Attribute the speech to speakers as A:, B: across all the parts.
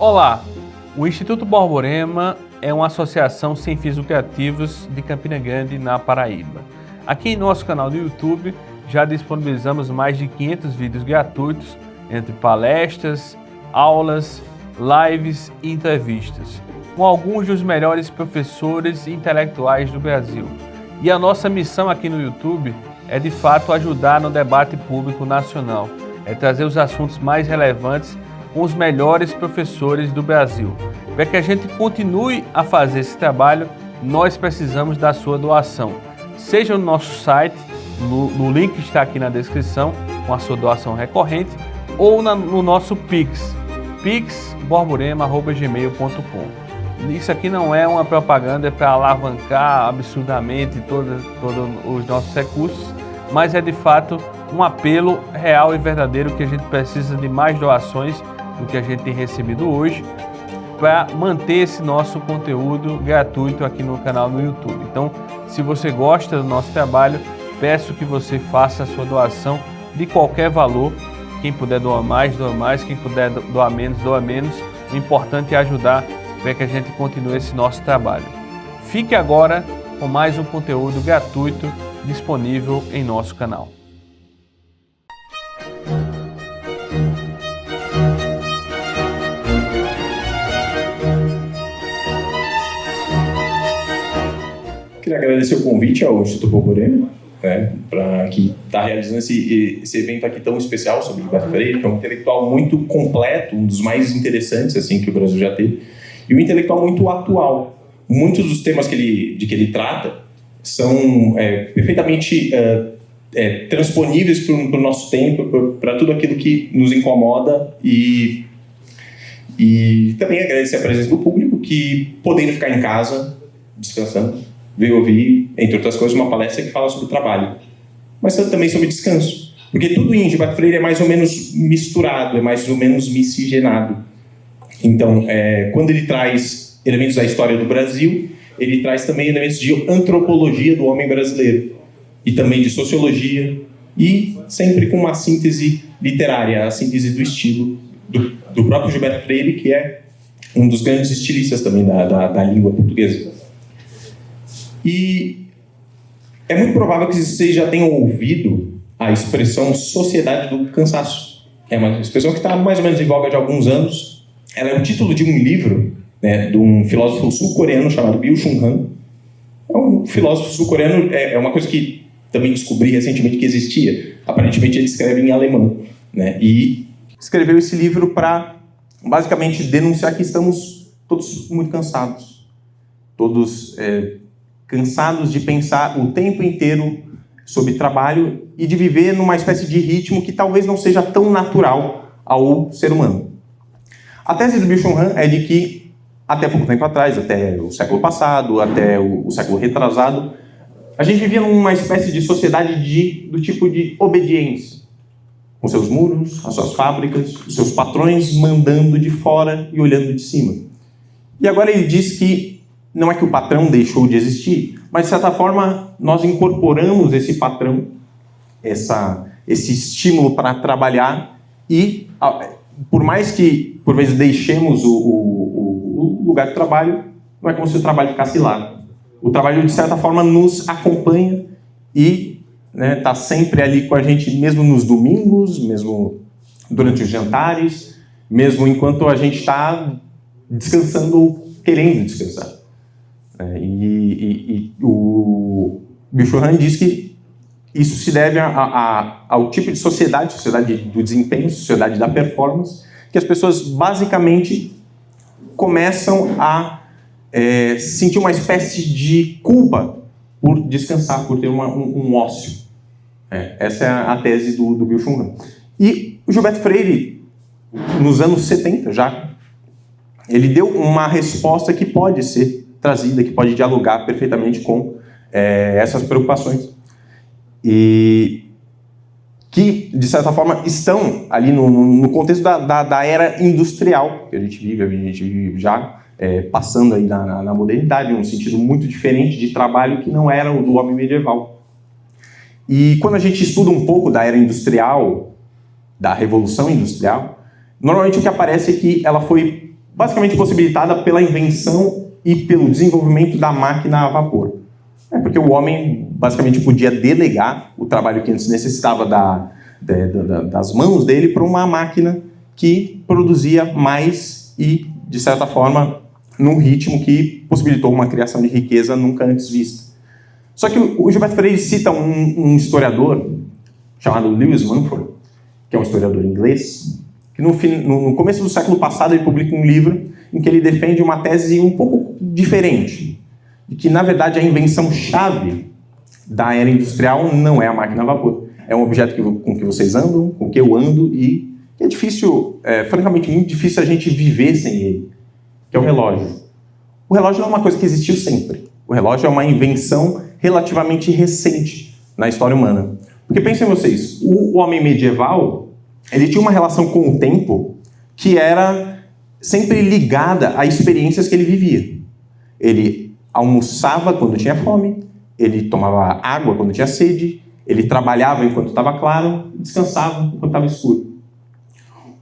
A: Olá, o Instituto Borborema é uma associação sem fins lucrativos de Campina Grande, na Paraíba. Aqui em nosso canal do YouTube já disponibilizamos mais de 500 vídeos gratuitos entre palestras, aulas, lives e entrevistas, com alguns dos melhores professores e intelectuais do Brasil. E a nossa missão aqui no YouTube é de fato ajudar no debate público nacional, é trazer os assuntos mais relevantes com os melhores professores do Brasil. Para que a gente continue a fazer esse trabalho, nós precisamos da sua doação. Seja no nosso site, no link que está aqui na descrição, com a sua doação recorrente, ou no nosso Pix, pixborborema@gmail.com. Isso aqui não é uma propaganda para alavancar absurdamente todos os nossos recursos, mas é de fato um apelo real e verdadeiro que a gente precisa de mais doações do que a gente tem recebido hoje para manter esse nosso conteúdo gratuito aqui no canal no YouTube. Então, se você gosta do nosso trabalho, peço que você faça a sua doação de qualquer valor. Quem puder doar mais, quem puder doar menos, doa menos. O importante é ajudar para que a gente continue esse nosso trabalho. Fique agora com mais um conteúdo gratuito disponível em nosso canal.
B: Queria agradecer o convite ao Instituto Borborema, para que está realizando esse evento aqui tão especial sobre Gilberto Freire, que é um intelectual muito completo, um dos mais interessantes assim, que o Brasil já teve, e um intelectual muito atual. Muitos dos temas de que ele trata são perfeitamente transponíveis para o nosso tempo, para tudo aquilo que nos incomoda, e também agradecer a presença do público que, podendo ficar em casa, descansando, veio ouvir, entre outras coisas, uma palestra que fala sobre trabalho, mas também sobre descanso, porque tudo em Gilberto Freire é mais ou menos misturado, é mais ou menos miscigenado. Então, quando ele traz elementos da história do Brasil, ele traz também elementos de antropologia do homem brasileiro, e também de sociologia, e sempre com uma síntese literária, a síntese do estilo do próprio Gilberto Freire, que é um dos grandes estilistas também da língua portuguesa. E é muito provável que vocês já tenham ouvido a expressão sociedade do cansaço. É uma expressão que está mais ou menos em voga de alguns anos. Ela é o título de um livro, de um filósofo sul-coreano chamado Byung-Chul Han. É um filósofo sul-coreano, é uma coisa que também descobri recentemente que existia. Aparentemente ele escreve em alemão, e escreveu esse livro para basicamente denunciar que estamos todos muito cansados. Todos cansados de pensar o tempo inteiro sobre trabalho e de viver numa espécie de ritmo que talvez não seja tão natural ao ser humano. A tese do Byung-Chul Han é de que, até pouco tempo atrás, até o século passado, até o século retrasado, a gente vivia numa espécie de sociedade do tipo de obediência, com seus muros, as suas fábricas, os seus patrões mandando de fora e olhando de cima. E agora ele diz que não é que o patrão deixou de existir, mas, de certa forma, nós incorporamos esse patrão, esse estímulo para trabalhar, e, por mais que, por vezes, deixemos o lugar de trabalho, não é como se o trabalho ficasse lá. O trabalho, de certa forma, nos acompanha e está sempre ali com a gente, mesmo nos domingos, mesmo durante os jantares, mesmo enquanto a gente está descansando ou querendo descansar. E o Byung-Chul Han diz que isso se deve ao tipo de sociedade do desempenho, sociedade da performance, que as pessoas basicamente começam a sentir uma espécie de culpa por descansar, por ter um ócio. Essa é a tese do Byung-Chul Han. E o Gilberto Freire, nos anos 70 já, ele deu uma resposta que pode ser trazida, que pode dialogar perfeitamente com essas preocupações. E que, de certa forma, estão ali no contexto da era industrial que a gente vive já passando aí na modernidade, num sentido muito diferente de trabalho que não era o do homem medieval. E quando a gente estuda um pouco da era industrial, da Revolução Industrial, normalmente o que aparece é que ela foi basicamente possibilitada pela invenção e pelo desenvolvimento da máquina a vapor. Porque o homem basicamente podia delegar o trabalho que antes necessitava das mãos dele para uma máquina que produzia mais e, de certa forma, num ritmo que possibilitou uma criação de riqueza nunca antes vista. Só que o Gilberto Freire cita um historiador chamado Lewis Mumford, que é um historiador inglês, que no começo do século passado ele publica um livro em que ele defende uma tese um pouco diferente, de que, na verdade, a invenção-chave da era industrial não é a máquina a vapor. É um objeto com que vocês andam, com que eu ando, e que é difícil, francamente, muito difícil a gente viver sem ele, que é o relógio. O relógio não é uma coisa que existiu sempre. O relógio é uma invenção relativamente recente na história humana. Porque pensem vocês, o homem medieval, ele tinha uma relação com o tempo que era sempre ligada a experiências que ele vivia. Ele almoçava quando tinha fome, ele tomava água quando tinha sede, ele trabalhava enquanto estava claro, descansava enquanto estava escuro.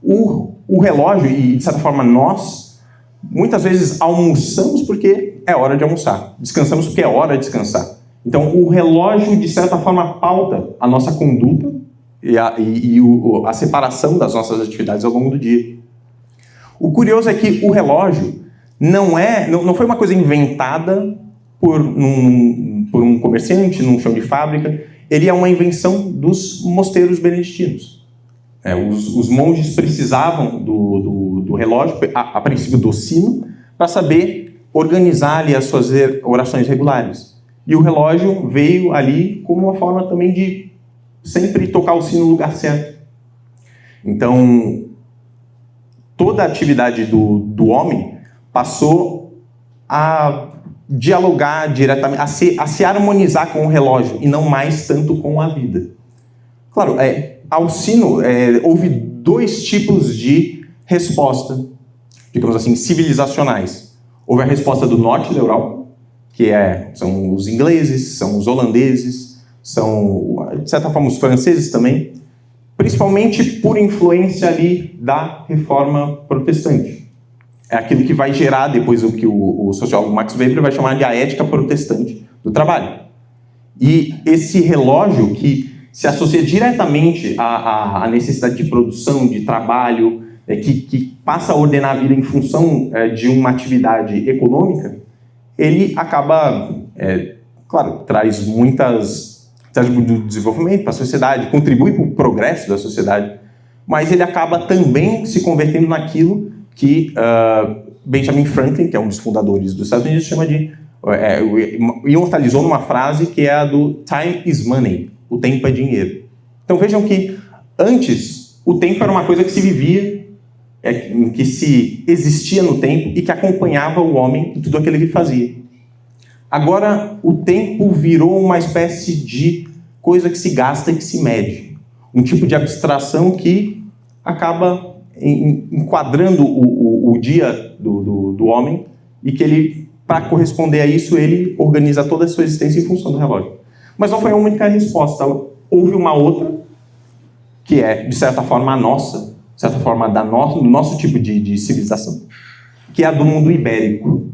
B: O relógio, e de certa forma nós, muitas vezes almoçamos porque é hora de almoçar, descansamos porque é hora de descansar. Então o relógio, de certa forma, pauta a nossa conduta e a separação das nossas atividades ao longo do dia. O curioso é que o relógio não foi uma coisa inventada por um comerciante num chão de fábrica. Ele é uma invenção dos mosteiros beneditinos. Os monges precisavam do relógio, a princípio do sino, para saber organizar ali as suas orações regulares. E o relógio veio ali como uma forma também de sempre tocar o sino no lugar certo. Então, toda a atividade do homem passou a dialogar diretamente, a se harmonizar com o relógio e não mais tanto com a vida. Claro, ao sino houve dois tipos de resposta, digamos assim, civilizacionais. Houve a resposta do norte da Europa, que são os ingleses, são os holandeses, são, de certa forma, os franceses também, principalmente por influência ali da reforma protestante. É aquilo que vai gerar depois o que o sociólogo Max Weber vai chamar de a ética protestante do trabalho. E esse relógio que se associa diretamente à necessidade de produção, de trabalho, que passa a ordenar a vida em função de uma atividade econômica, ele acaba, claro, traz muito desenvolvimento para a sociedade, contribui para o progresso da sociedade, mas ele acaba também se convertendo naquilo que Benjamin Franklin, que é um dos fundadores dos Estados Unidos, chama de imortalizou numa frase que é a do "time is money", o tempo é dinheiro. Então vejam que antes o tempo era uma coisa que se vivia, que se existia no tempo e que acompanhava o homem em tudo aquilo que ele fazia. Agora o tempo virou uma espécie de coisa que se gasta e que se mede, um tipo de abstração que acaba enquadrando o dia do homem e que ele, para corresponder a isso, ele organiza toda a sua existência em função do relógio. Mas não foi a única resposta. Houve uma outra, que é, de certa forma, a nossa, de certa forma, do nosso tipo de civilização, que é a do mundo ibérico.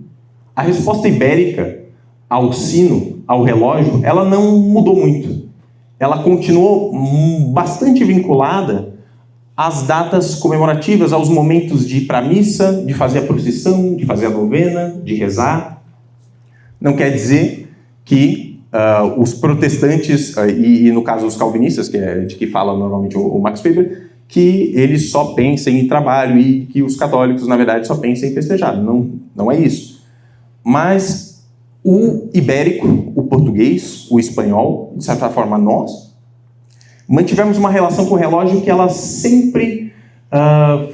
B: A resposta ibérica ao sino, ao relógio, ela não mudou muito. Ela continuou bastante vinculada às datas comemorativas, aos momentos de ir para a missa, de fazer a procissão, de fazer a novena, de rezar. Não quer dizer que os protestantes, e no caso os calvinistas, que é de que fala normalmente o Max Weber, que eles só pensem em trabalho e que os católicos, na verdade, só pensem em festejar. Não é isso. Mas o ibérico, o português, o espanhol, de certa forma nós, mantivemos uma relação com o relógio que ela sempre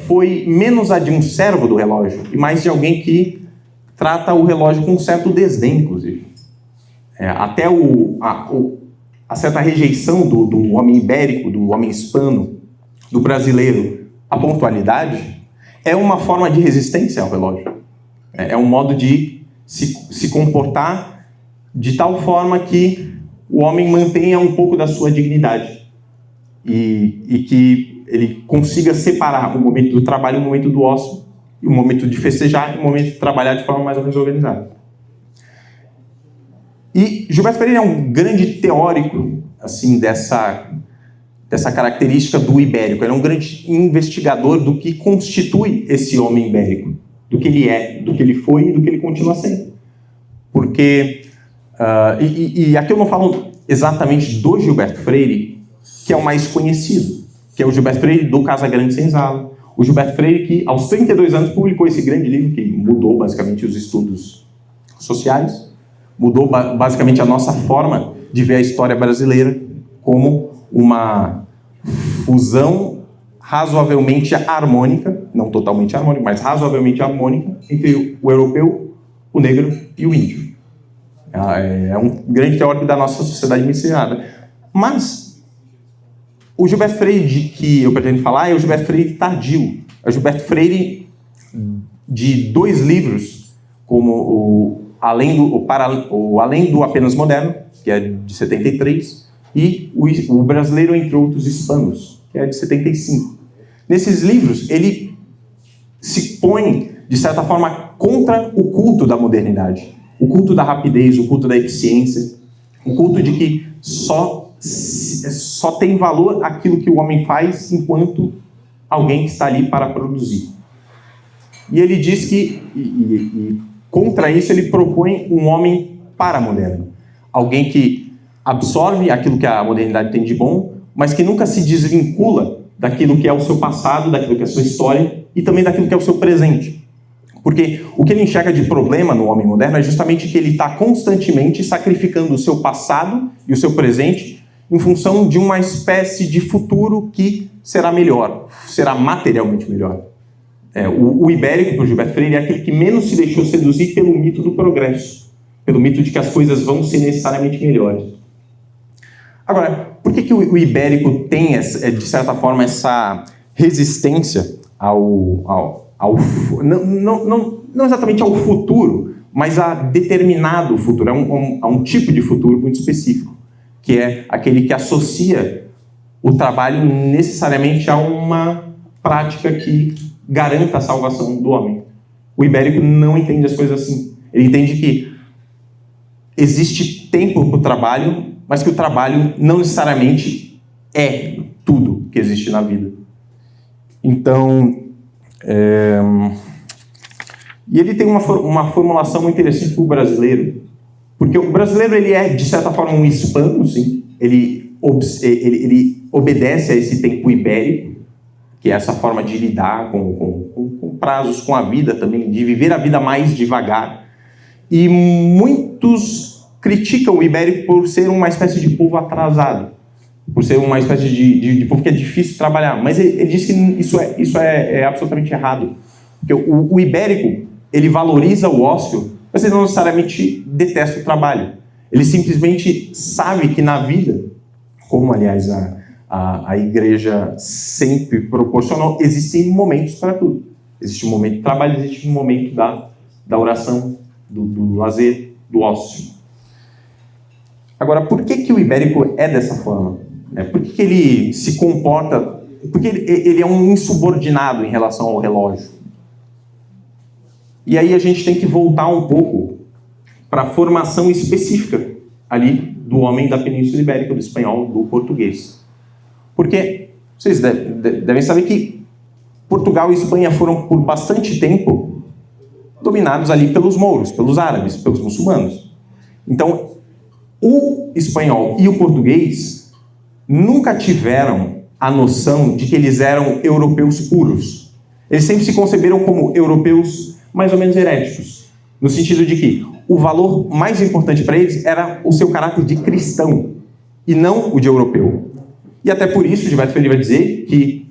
B: foi menos a de um servo do relógio e mais de alguém que trata o relógio com um certo desdém, inclusive. Até a certa rejeição do homem ibérico, do homem hispano, do brasileiro, a pontualidade é uma forma de resistência ao relógio. É um modo de se comportar de tal forma que o homem mantenha um pouco da sua dignidade e que ele consiga separar o momento do trabalho e o momento do ócio e um momento de festejar e um momento de trabalhar de forma mais ou menos organizada. E Gilberto Freire é um grande teórico assim, dessa característica do ibérico. Ele é um grande investigador do que constitui esse homem ibérico, do que ele é, do que ele foi e do que ele continua sendo. Porque, e aqui eu não falo exatamente do Gilberto Freire, que é o mais conhecido, que é o Gilberto Freire do Casagrande Senzala, o Gilberto Freire que, aos 32 anos, publicou esse grande livro que mudou, basicamente, os estudos sociais, mudou, basicamente, a nossa forma de ver a história brasileira como uma fusão razoavelmente harmônica, não totalmente harmônica, mas razoavelmente harmônica, entre o europeu, o negro e o índio. É um grande teórico da nossa sociedade miscigenada. Mas o Gilberto Freire de que eu pretendo falar é o Gilberto Freire tardio. É o Gilberto Freire de 2 livros, como o Além do Apenas Moderno, que é de 73, e o Brasileiro Entre Outros Hispanos, que é de 75. Nesses livros, ele se põe, de certa forma, contra o culto da modernidade, o culto da rapidez, o culto da eficiência, o culto de que só tem valor aquilo que o homem faz enquanto alguém que está ali para produzir. E ele diz que, contra isso, ele propõe um homem paramoderno, alguém que absorve aquilo que a modernidade tem de bom, mas que nunca se desvincula daquilo que é o seu passado, daquilo que é a sua história e também daquilo que é o seu presente. Porque o que ele enxerga de problema no homem moderno é justamente que ele está constantemente sacrificando o seu passado e o seu presente em função de uma espécie de futuro que será melhor, será materialmente melhor. O ibérico, para o Gilberto Freire, é aquele que menos se deixou seduzir pelo mito do progresso, pelo mito de que as coisas vão ser necessariamente melhores. Agora, por que o ibérico tem, de certa forma, essa resistência não exatamente ao futuro, mas a determinado futuro, a um tipo de futuro muito específico, que é aquele que associa o trabalho necessariamente a uma prática que garanta a salvação do homem. O ibérico não entende as coisas assim. Ele entende que existe tempo para o trabalho, mas que o trabalho não necessariamente é tudo que existe na vida. Então, e ele tem uma formulação muito interessante para o brasileiro, porque o brasileiro ele é, de certa forma, um hispano, sim. Ele obedece a esse tempo ibérico, que é essa forma de lidar com prazos, com a vida também, de viver a vida mais devagar. E muitos criticam o ibérico por ser uma espécie de povo atrasado, por ser uma espécie de povo que é difícil trabalhar. Mas ele diz que isso é absolutamente errado. Porque o ibérico, ele valoriza o ócio, mas ele não necessariamente detesta o trabalho. Ele simplesmente sabe que na vida, como, aliás, a igreja sempre proporcionou, existem momentos para tudo. Existe um momento do trabalho, existe um momento da oração, do lazer, do ócio. Agora, por que o ibérico é dessa forma? Por que ele se comporta... Porque ele é um insubordinado em relação ao relógio. E aí a gente tem que voltar um pouco para a formação específica ali do homem da Península Ibérica, do espanhol, do português. Porque vocês devem saber que Portugal e Espanha foram por bastante tempo dominados ali pelos mouros, pelos árabes, pelos muçulmanos. Então, o espanhol e o português nunca tiveram a noção de que eles eram europeus puros. Eles sempre se conceberam como europeus mais ou menos heréticos, no sentido de que o valor mais importante para eles era o seu caráter de cristão, e não o de europeu. E até por isso, Gilberto Freire vai dizer que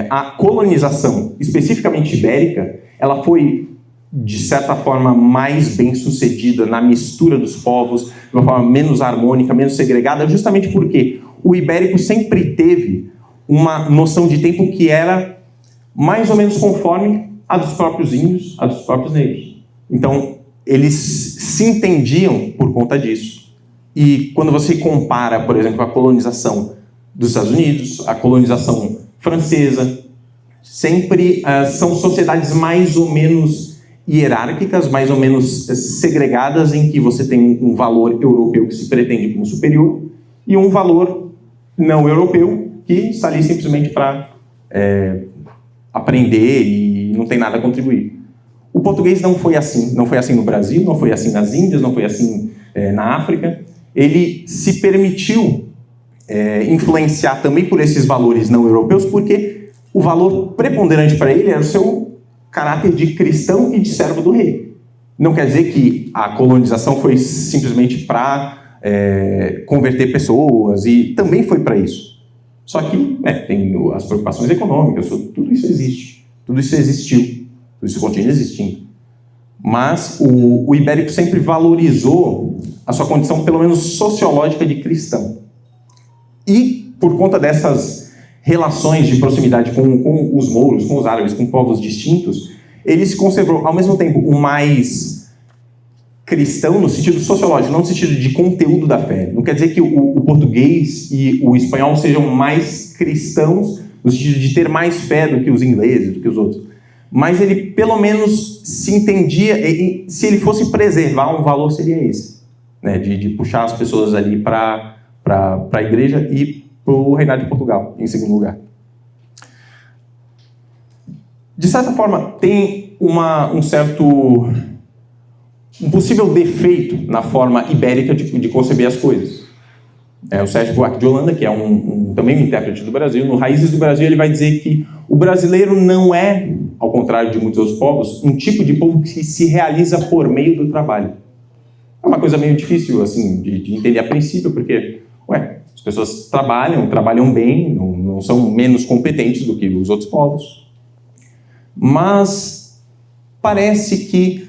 B: a colonização, especificamente ibérica, ela foi, de certa forma, mais bem sucedida na mistura dos povos, de uma forma menos harmônica, menos segregada, justamente porque o ibérico sempre teve uma noção de tempo que era mais ou menos conforme a dos próprios índios, a dos próprios negros. Então, eles se entendiam por conta disso. E quando você compara, por exemplo, a colonização dos Estados Unidos, a colonização francesa, sempre são sociedades mais ou menos hierárquicas, mais ou menos segregadas, em que você tem um valor europeu que se pretende como superior e um valor não europeu que está ali simplesmente para aprender e não tem nada a contribuir. O português não foi assim. Não foi assim no Brasil, não foi assim nas Índias, não foi assim na África. Ele se permitiu influenciar também por esses valores não europeus, porque o valor preponderante para ele era o seu caráter de cristão e de servo do rei. Não quer dizer que a colonização foi simplesmente para converter pessoas, e também foi para isso. Só que tem as preocupações econômicas, tudo isso existe, tudo isso existiu, tudo isso continua existindo. Mas o ibérico sempre valorizou a sua condição, pelo menos sociológica, de cristão. E, por conta dessas relações de proximidade com os mouros, com os árabes, com povos distintos, ele se conservou, ao mesmo tempo, o mais cristão no sentido sociológico, não no sentido de conteúdo da fé. Não quer dizer que o português e o espanhol sejam mais cristãos no sentido de ter mais fé do que os ingleses, do que os outros. Mas ele, pelo menos, se entendia, se ele fosse preservar um valor, seria esse, né? De puxar as pessoas ali para a igreja e para o reinado de Portugal, em segundo lugar. De certa forma, tem um possível defeito na forma ibérica de conceber as coisas. O Sérgio Buarque de Holanda, que é também um intérprete do Brasil, no Raízes do Brasil, ele vai dizer que o brasileiro não é, ao contrário de muitos outros povos, um tipo de povo que se realiza por meio do trabalho. É uma coisa meio difícil assim, de entender a princípio, porque as pessoas trabalham bem, não são menos competentes do que os outros povos. Mas parece que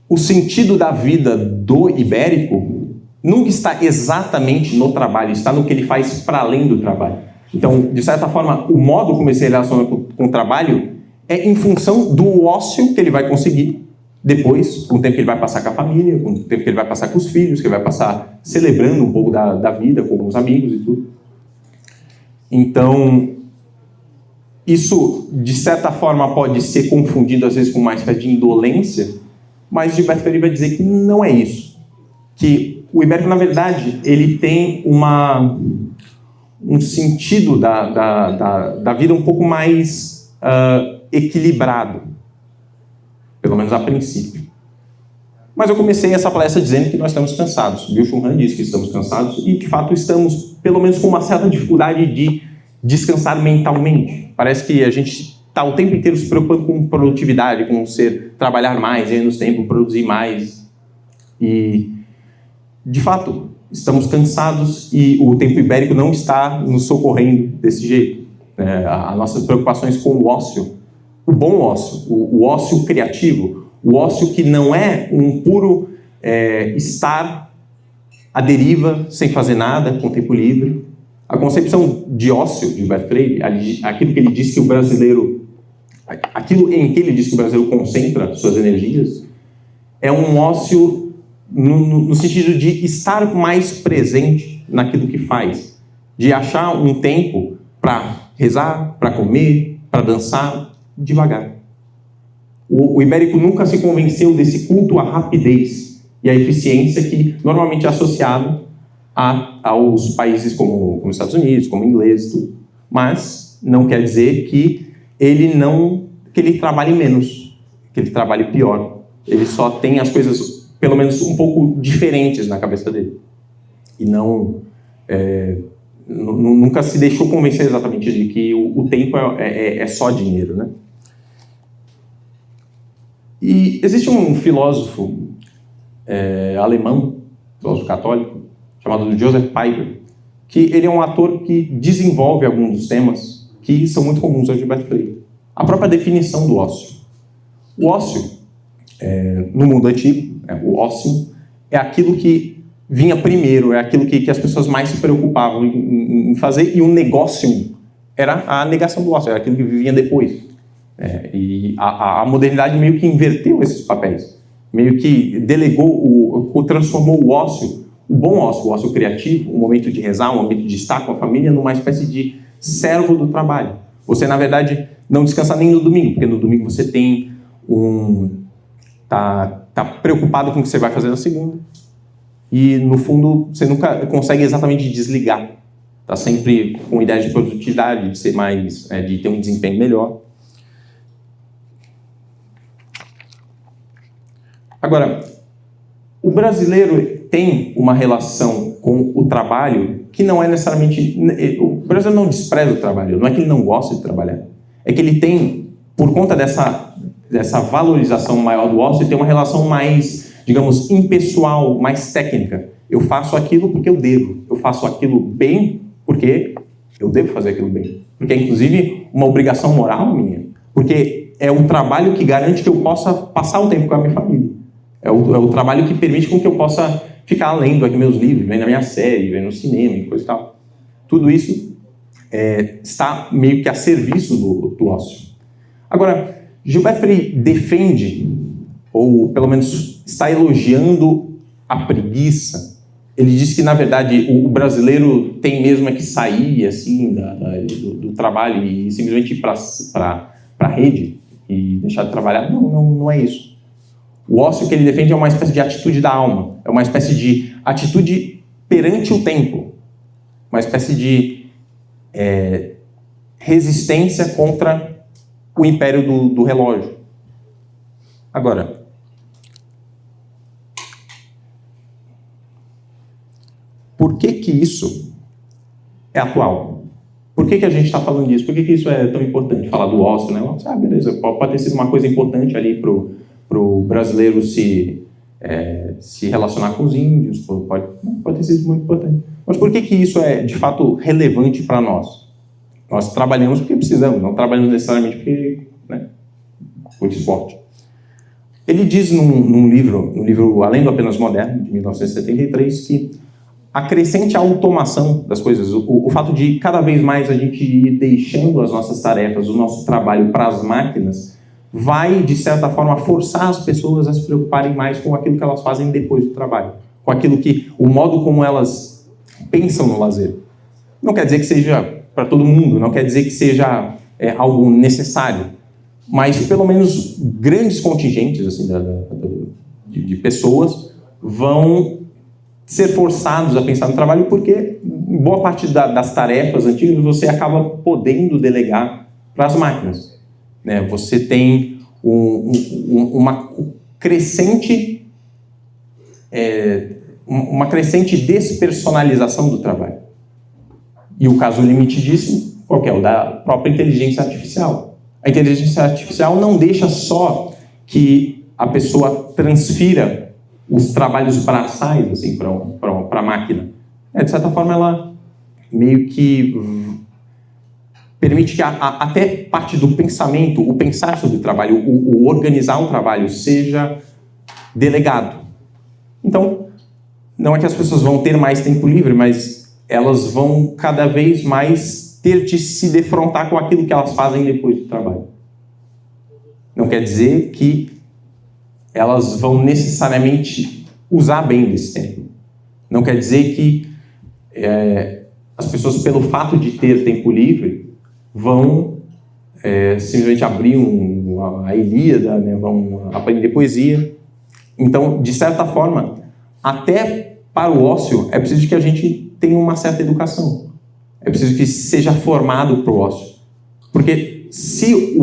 B: o sentido da vida do ibérico nunca está exatamente no trabalho, está no que ele faz para além do trabalho. Então, de certa forma, o modo como ele se relaciona com o trabalho é em função do ócio que ele vai conseguir depois, com o tempo que ele vai passar com a família, com o tempo que ele vai passar com os filhos, que ele vai passar celebrando um pouco da vida com os amigos e tudo. Então, isso, de certa forma, pode ser confundido, às vezes, com uma espécie de indolência, mas Gilberto Freire vai dizer que não é isso. Que o ibérico, na verdade, ele tem um sentido da vida um pouco mais equilibrado, pelo menos a princípio. Mas eu comecei essa palestra dizendo que nós estamos cansados. Byung-Chul Han diz que estamos cansados e, de fato, estamos, pelo menos, com uma certa dificuldade de descansar mentalmente. Parece que a gente está o tempo inteiro se preocupando com produtividade, com trabalhar mais, menos tempo, produzir mais. E, de fato, estamos cansados e o tempo ibérico não está nos socorrendo desse jeito. As nossas preocupações com o ócio, o bom ócio, o ócio criativo, o ócio que não é um puro estar à deriva, sem fazer nada, com tempo livre. A concepção de ócio de Gilberto Freire, aquilo que ele diz que o brasileiro, aquilo em que ele diz que o brasileiro concentra suas energias, é um ócio no sentido de estar mais presente naquilo que faz, de achar um tempo para rezar, para comer, para dançar, devagar. O ibérico nunca se convenceu desse culto à rapidez e à eficiência que normalmente é associado aos países como os Estados Unidos, como ingleses, tudo. Mas não quer dizer que ele trabalhe menos, que ele trabalhe pior. Ele só tem as coisas, pelo menos, um pouco diferentes na cabeça dele. E nunca se deixou convencer exatamente de que o tempo é só dinheiro, né? E existe um filósofo alemão, filósofo católico, chamado Joseph Pieper, que ele é um ator que desenvolve alguns dos temas que são muito comuns ao Gilberto Freire. A própria definição do ócio. O ócio, no mundo antigo, o ócio é aquilo que vinha primeiro, é aquilo que as pessoas mais se preocupavam em fazer, e o negócio era a negação do ócio, era aquilo que vinha depois. E a modernidade meio que inverteu esses papéis, meio que delegou, transformou o ócio, o bom ócio, o ócio criativo, um momento de rezar, um momento de estar com a família, numa espécie de servo do trabalho. Você, na verdade, não descansa nem no domingo, porque no domingo você tem tá preocupado com o que você vai fazer na segunda. E, no fundo, você nunca consegue exatamente desligar. Está sempre com ideia de produtividade, de ser mais, de ter um desempenho melhor. Agora, o brasileiro tem uma relação com o trabalho que não é necessariamente... O brasileiro não despreza o trabalho, não é que ele não gosta de trabalhar. É que ele tem, por conta dessa valorização maior do ócio, ele tem uma relação mais, digamos, impessoal, mais técnica. Eu faço aquilo porque eu devo. Eu faço aquilo bem porque eu devo fazer aquilo bem. Porque é, inclusive, uma obrigação moral minha. Porque é o trabalho que garante que eu possa passar um tempo com a minha família. É o trabalho que permite com que eu possa ficar lendo aqui meus livros, vendo a minha série, vendo o cinema e coisa e tal. Tudo isso está meio que a serviço do ócio. Agora, Gilbert Frey defende, ou pelo menos está elogiando a preguiça. Ele diz que, na verdade, o brasileiro tem mesmo que sair assim, do trabalho e simplesmente ir para a rede e deixar de trabalhar. Não é isso. O ócio que ele defende é uma espécie de atitude da alma. É uma espécie de atitude perante o tempo. Uma espécie de resistência contra o império do relógio. Agora, por que isso é atual? Por que a gente está falando disso? Por que isso é tão importante? Falar do ócio, né? Beleza, pode ter sido uma coisa importante ali para o brasileiro se relacionar com os índios, pode ter sido muito importante. Mas por que isso é, de fato, relevante para nós? Nós trabalhamos porque precisamos, não trabalhamos necessariamente porque, muito esporte. Ele diz no livro Além do Apenas Moderno, de 1973, que a crescente automação das coisas, o fato de cada vez mais a gente ir deixando as nossas tarefas, o nosso trabalho para as máquinas, vai, de certa forma, forçar as pessoas a se preocuparem mais com aquilo que elas fazem depois do trabalho, com o modo como elas pensam no lazer. Não quer dizer que seja para todo mundo, não quer dizer que seja algo necessário, mas pelo menos grandes contingentes assim, de pessoas vão ser forçados a pensar no trabalho porque boa parte das tarefas antigas você acaba podendo delegar para as máquinas. Você tem uma crescente despersonalização do trabalho. E o caso limite disso, qual que é? O da própria inteligência artificial. A inteligência artificial não deixa só que a pessoa transfira os trabalhos braçais assim, para a máquina. De certa forma, ela meio que permite que até parte do pensamento, o pensar sobre o trabalho, o organizar um trabalho, seja delegado. Então, não é que as pessoas vão ter mais tempo livre, mas elas vão cada vez mais ter de se defrontar com aquilo que elas fazem depois do trabalho. Não quer dizer que elas vão necessariamente usar bem desse tempo. Não quer dizer que as pessoas, pelo fato de ter tempo livre, vão simplesmente abrir a Ilíada, vão aprender poesia. Então, de certa forma, até para o ócio, é preciso que a gente tenha uma certa educação. É preciso que seja formado para o ócio. Porque se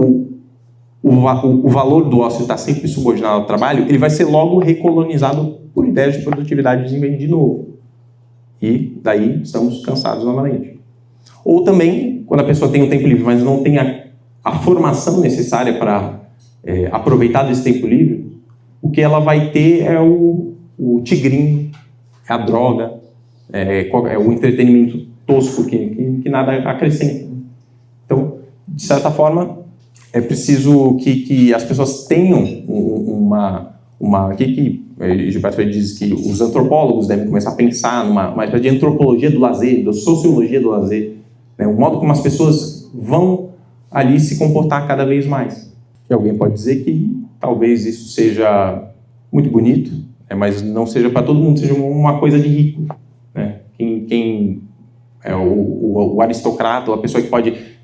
B: o valor do ócio está sempre subordinado ao trabalho, ele vai ser logo recolonizado por ideias de produtividade e desempenho de novo. E daí estamos cansados novamente. Ou também, quando a pessoa tem um tempo livre, mas não tem a formação necessária para aproveitar desse tempo livre, o que ela vai ter é o tigrinho, é a droga, é o entretenimento tosco que nada acrescenta. Então, de certa forma, é preciso que as pessoas tenham Gilbert Frey diz que os antropólogos devem começar a pensar numa espécie de antropologia do lazer, da sociologia do lazer, o modo como as pessoas vão ali se comportar cada vez mais. E alguém pode dizer que talvez isso seja muito bonito, mas não seja para todo mundo, seja uma coisa de rico. Quem é o aristocrata, ou a pessoa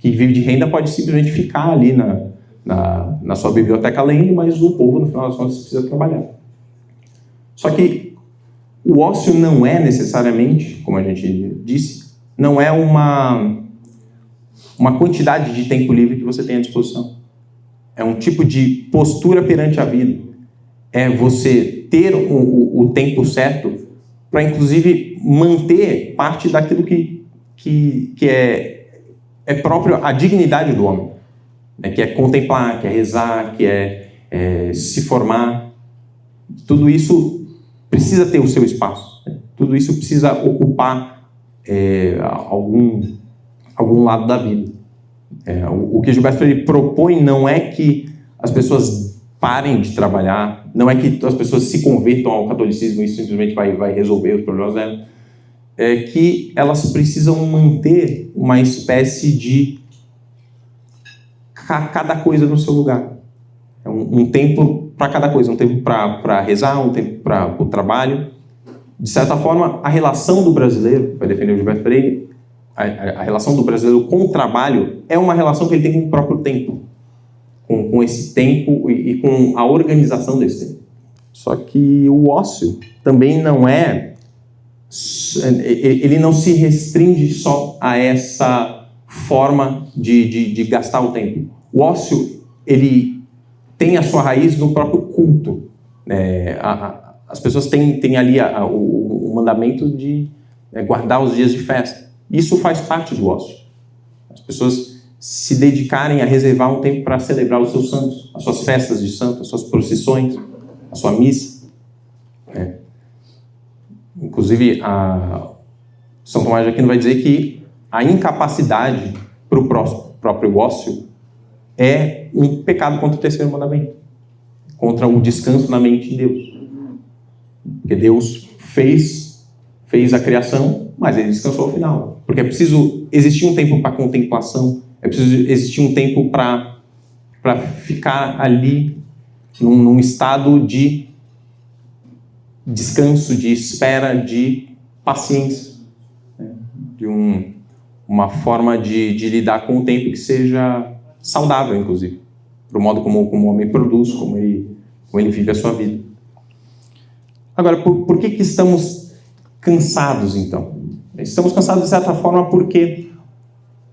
B: que vive de renda pode simplesmente ficar ali na sua biblioteca lendo, mas o povo, no final das contas, precisa trabalhar. Só que o ócio não é necessariamente, como a gente disse, não é uma quantidade de tempo livre que você tem à disposição. É um tipo de postura perante a vida. É você ter o tempo certo para, inclusive, manter parte daquilo que é próprio à dignidade do homem, né? Que é contemplar, que é rezar, que é se formar. Tudo isso precisa ter o seu espaço, né? Tudo isso precisa ocupar algum lado da vida. O que Gilberto Freire propõe não é que as pessoas parem de trabalhar, não é que as pessoas se convertam ao catolicismo e isso simplesmente vai resolver os problemas dela. É que elas precisam manter uma espécie de cada coisa no seu lugar. É um tempo para cada coisa, um tempo para rezar, um tempo para o trabalho. De certa forma, a relação do brasileiro, vai defender o Gilberto Freire, a relação do brasileiro com o trabalho é uma relação que ele tem com o próprio tempo, com esse tempo e com a organização desse tempo. Só que o ócio também não ele não se restringe só a essa forma de gastar o tempo. O ócio, ele tem a sua raiz no próprio culto. As pessoas têm ali o mandamento de guardar os dias de festa. Isso faz parte do ócio. As pessoas se dedicarem a reservar um tempo para celebrar os seus santos, as suas festas de santo, as suas procissões, a sua missa. Inclusive, São Tomás de Aquino vai dizer que a incapacidade para o próprio ócio é um pecado contra o terceiro mandamento, contra o descanso na mente em Deus. Porque Deus fez a criação, mas ele descansou ao final. Porque é preciso existir um tempo para contemplação, é preciso existir um tempo para ficar ali num estado de descanso, de espera, de paciência, né? De uma forma de lidar com o tempo que seja saudável, inclusive, para o modo como o homem produz, como ele vive a sua vida. Agora, por que estamos cansados, então? Estamos cansados, de certa forma, porque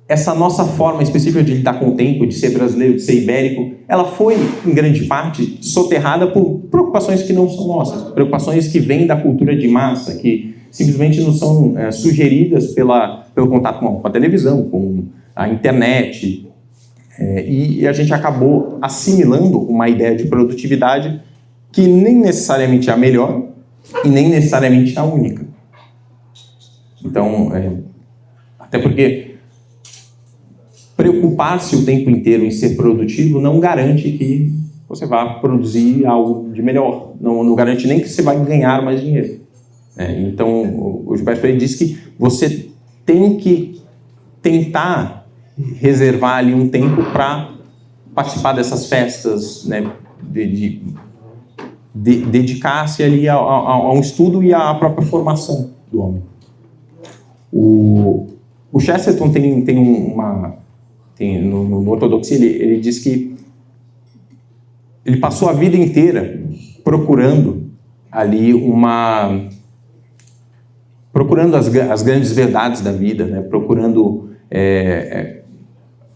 B: essa nossa forma específica de lidar com o tempo, de ser brasileiro, de ser ibérico, ela foi, em grande parte, soterrada por preocupações que não são nossas, preocupações que vêm da cultura de massa, que simplesmente nos são sugeridas pelo contato com a televisão, com a internet, e a gente acabou assimilando uma ideia de produtividade que nem necessariamente é a melhor e nem necessariamente é a única. Então, até porque preocupar-se o tempo inteiro em ser produtivo não garante que você vá produzir algo de melhor. Não garante nem que você vai ganhar mais dinheiro. Então, o Gilberto Freire diz que você tem que tentar reservar ali um tempo para participar dessas festas, né? Dedicar-se ali a um estudo e à própria formação do homem. O Chesterton no Ortodoxia, ele diz que ele passou a vida inteira procurando ali procurando as grandes verdades da vida, né? Procurando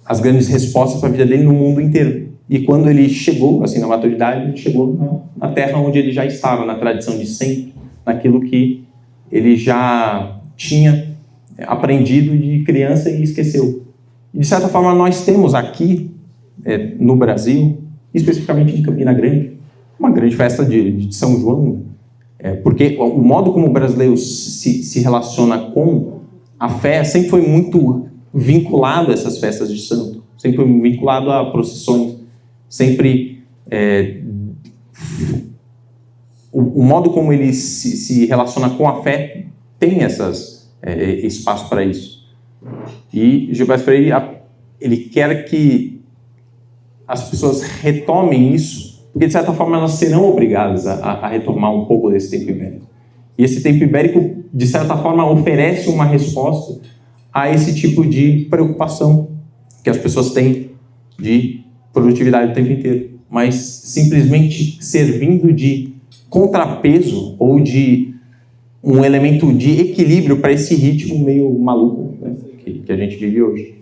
B: as grandes respostas para a vida dele no mundo inteiro. E quando ele chegou, assim, na maturidade, ele chegou na terra onde ele já estava, na tradição de sempre, naquilo que ele já tinha aprendido de criança e esqueceu. E, de certa forma, nós temos aqui, no Brasil, especificamente em Campina Grande, uma grande festa de São João, porque o modo como o brasileiro se relaciona com a fé sempre foi muito vinculado a essas festas de santo, sempre foi vinculado a procissões, sempre o modo como ele se relaciona com a fé tem espaço para isso. E Gilberto Freire, ele quer que as pessoas retomem isso, porque de certa forma elas serão obrigadas a retomar um pouco desse tempo ibérico. E esse tempo ibérico, de certa forma, oferece uma resposta a esse tipo de preocupação que as pessoas têm de produtividade o tempo inteiro, mas simplesmente servindo de contrapeso ou de um elemento de equilíbrio para esse ritmo meio maluco, né, que a gente vive hoje.